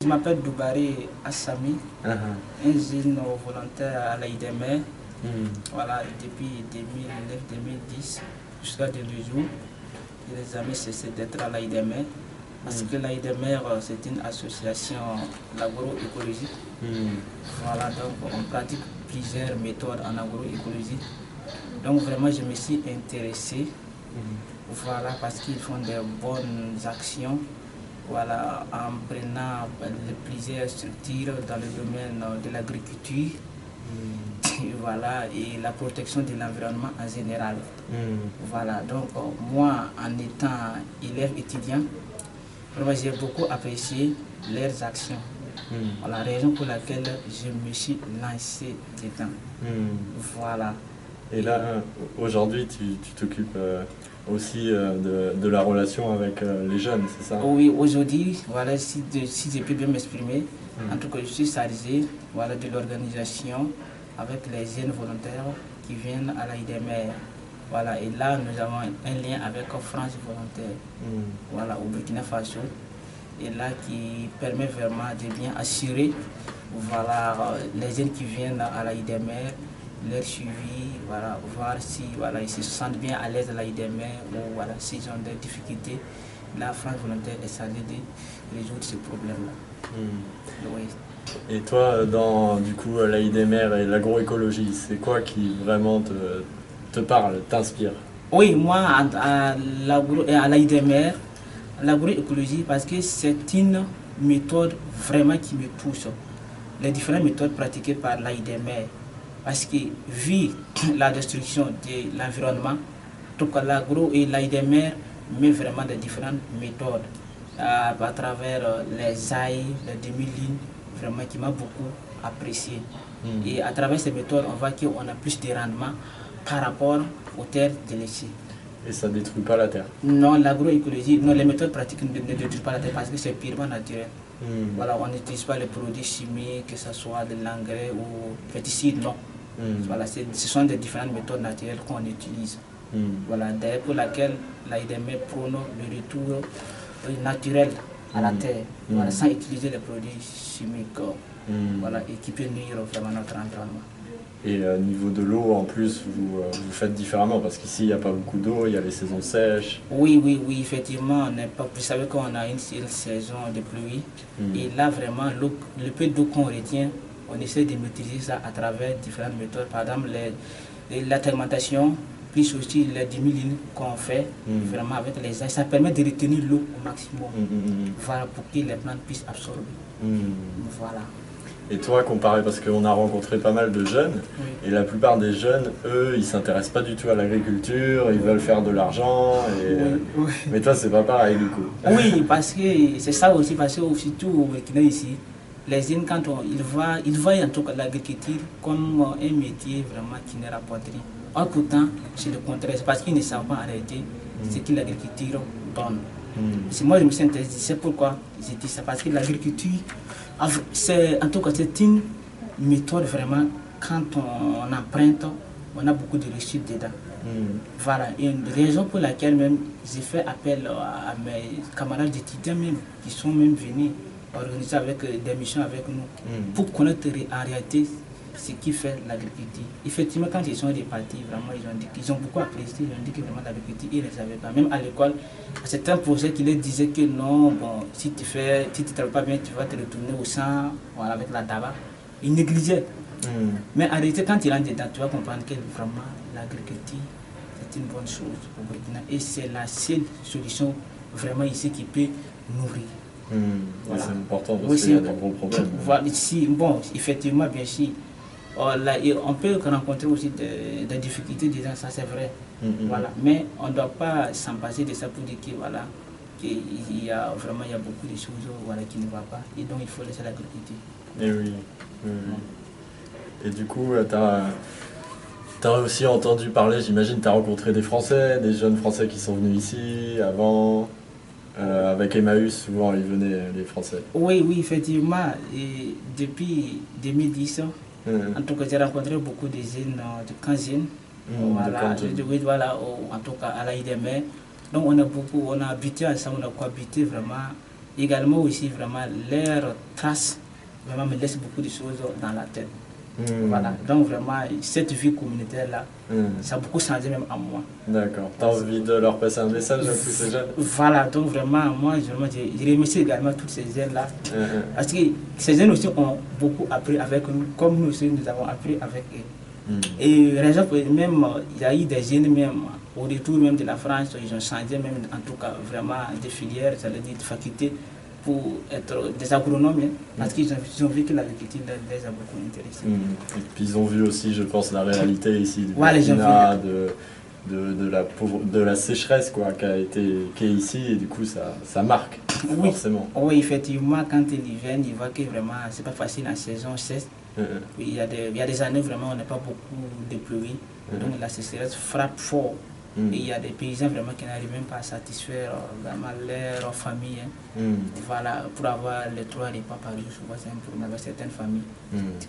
Je m'appelle Doubari Assami, un jeune volontaire à l'AIDMR. Voilà, depuis 2009-2010 jusqu'à de nos jours. Je n'ai jamais cessé d'être à l'AIDMR. Parce que l'AIDMR, c'est une association l'agroécologie. Voilà, donc on pratique plusieurs méthodes en agroécologie. Donc vraiment, je me suis intéressé. Voilà, parce qu'ils font de bonnes actions. Voilà, en prenant plusieurs structures dans le domaine de l'agriculture. Voilà, et la protection de l'environnement en général. Voilà, donc moi, en étant élève étudiant, j'ai beaucoup apprécié leurs actions. La raison pour laquelle je me suis lancé dedans. Voilà. Et là, aujourd'hui, tu t'occupes aussi de la relation avec les jeunes, c'est ça? Oui, aujourd'hui, voilà, si je peux bien m'exprimer, en tout cas, je suis chargé, voilà, de l'organisation avec les jeunes volontaires qui viennent à l'AIDMR. Voilà, et là, nous avons un lien avec France Volontaire, voilà, au Burkina Faso, et là qui permet vraiment de bien assurer, voilà, les jeunes qui viennent à l'AIDMR, leur suivi, voilà, voir si voilà, ils se sentent bien à l'aise à l'AIDMR ou voilà, s'ils ont des difficultés. La France Volontaire est chargée de résoudre ces problèmes-là. Oui. Et toi, dans du coup l'AIDMR et l'agroécologie, c'est quoi qui vraiment te parle, t'inspire? Oui, moi, à l'AIDMR, l'agroécologie, parce que c'est une méthode vraiment qui me touche. Les différentes méthodes pratiquées par l'AIDMR. Parce que vu la destruction de l'environnement, l'agro et l'AIDMR met vraiment des différentes méthodes à travers les ailes, les demi-lignes, vraiment qui m'a beaucoup apprécié. Et à travers ces méthodes, on voit qu'on a plus de rendement par rapport aux terres délaissées. Et ça ne détruit pas la terre? Non, l'agroécologie, non, les méthodes pratiques ne détruisent pas la terre parce que c'est purement naturel. Voilà, on n'utilise pas les produits chimiques, que ce soit de l'engrais ou pesticides, non. Voilà, ce sont des différentes méthodes naturelles qu'on utilise. Voilà, d'ailleurs pour laquelle l'AIDMR prône le retour naturel à la terre, voilà, sans utiliser les produits chimiques, voilà, et qui peuvent nuire vraiment notre environnement. Et niveau de l'eau, en plus, vous faites différemment, parce qu'ici, il n'y a pas beaucoup d'eau, il y a les saisons sèches. Oui, effectivement, vous savez qu'on a une seule saison de pluie, et là, vraiment, le peu d'eau qu'on retient, on essaie de maîtriser ça à travers différentes méthodes, par exemple l'agrémentation, plus aussi les demi-lignes qu'on fait, vraiment avec les ailes, ça permet de retenir l'eau au maximum, voilà, pour que les plantes puissent absorber. Voilà. Et toi, comparé, parce qu'on a rencontré pas mal de jeunes, et la plupart des jeunes, eux, ils ne s'intéressent pas du tout à l'agriculture, ils veulent faire de l'argent, mais toi, c'est pas pareil du coup. Oui, parce que c'est ça aussi, parce que surtout au Burkina ici, les jeunes, quand ils voient en tout cas l'agriculture comme un métier vraiment qui ne rapporte rien. Or pourtant, c'est le contraire, parce qu'ils ne savent pas arrêter ce que l'agriculture donne. Moi, je me suis intéressé, c'est pourquoi j'ai dit ça, parce que l'agriculture, en tout cas, c'est une méthode vraiment, quand on emprunte, on a beaucoup de réussite dedans. Voilà, une raison pour laquelle même j'ai fait appel à mes camarades d'étudiants même, qui sont même venus organiser avec des missions avec nous, pour connaître en réalité ce qui fait l'agriculture. Effectivement, quand ils sont repartis, vraiment, ils ont beaucoup apprécié, ils ont dit que vraiment l'agriculture, ils ne savaient pas. Même à l'école, c'est un projet qui leur disait que non, bon, si tu ne travailles pas bien, tu vas te retourner au champ, voilà, avec la tabac. Ils négligeaient. Mais en réalité, quand ils rentrent dedans, tu vas comprendre que vraiment l'agriculture, c'est une bonne chose au Burkina. Et c'est la seule solution vraiment ici qui peut nourrir. Voilà. C'est important parce qu'il y a des gros problèmes. Voilà, ici, bon, effectivement, bien sûr, on peut rencontrer aussi des difficultés, disant ça, c'est vrai. Voilà. Mais on ne doit pas s'en passer de ça pour dire que, voilà, qu'il y a vraiment beaucoup de choses, voilà, qui ne vont pas. Et donc, il faut laisser l'agriculture. Et oui. Et du coup, tu as aussi entendu parler, j'imagine, tu as rencontré des Français, des jeunes Français qui sont venus ici avant. Avec Emmaüs, souvent ils venaient, les Français. Oui, effectivement. Et depuis 2010, en tout cas, j'ai rencontré beaucoup de jeunes, de 15 jeunes. En tout cas à l'AIDMR. Donc on a habité ensemble, on a cohabité vraiment. également aussi vraiment leurs traces vraiment me laissent beaucoup de choses dans la tête. Voilà, donc vraiment cette vie communautaire-là, ça a beaucoup changé même en moi. D'accord, tu as envie de leur passer un message à tous ces jeunes? Voilà, donc vraiment, moi, je remercie également tous ces jeunes-là, parce que ces jeunes aussi ont beaucoup appris avec nous, comme nous aussi nous avons appris avec eux. Et raison pour même, il y a eu des jeunes même, au retour même de la France, ils ont changé même, en tout cas, vraiment des filières, ça veut dire des facultés, pour être des agronomes, parce qu'ils ont vu que l'agriculture les a beaucoup intéressés. Et puis ils ont vu aussi, je pense, la réalité ici du Ouais, Burkina, de la sécheresse quoi, qui est ici, et du coup ça marque, oui, forcément. Oui, effectivement, quand ils viennent, ils voient que vraiment c'est pas facile en saison sèche. Il y a des années vraiment on n'a pas beaucoup de pluie, donc la sécheresse frappe fort. Et il y a des paysans vraiment qui n'arrivent même pas à satisfaire vraiment leur famille. Voilà, pour avoir les 3 repas par jour, souvent c'est un problème avec certaines familles,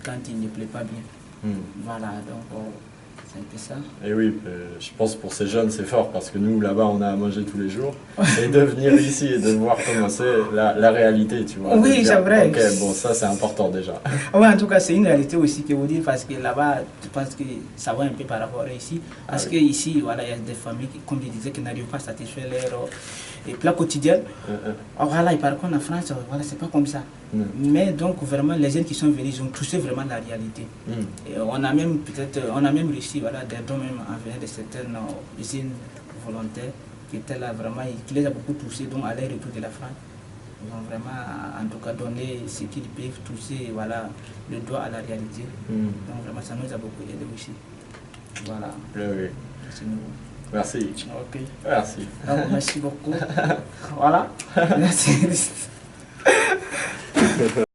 quand il ne plaît pas bien. Voilà, donc c'est un peu ça. Et oui, je pense pour ces jeunes c'est fort, parce que nous là-bas on a à manger tous les jours, et de venir ici et de voir comment c'est la réalité, tu vois. Oui, c'est vrai. Ok, bon, ça c'est important déjà. Oui, en tout cas c'est une réalité aussi que vous dites, parce que là-bas je pense que ça va un peu par rapport à ici, parce que ici voilà, il y a des familles qui, comme je disais, qui n'arrivent pas à satisfaire leurs plats quotidiens. Voilà, et par contre en France, voilà, c'est pas comme ça. Mais donc vraiment les jeunes qui sont venus, ils ont touché vraiment la réalité. Et on a même réussi, voilà, des dons même à venir de certaines usines volontaires qui étaient là vraiment, qui les a beaucoup touchés, donc à leur retour de la France. Ils ont vraiment en tout cas donné ce qu'ils peuvent toucher, voilà, le doigt à la réalité. Donc vraiment ça nous a beaucoup aidé aussi. Voilà. Oui. Merci. Ok. Merci. Donc, merci beaucoup. Voilà. Merci.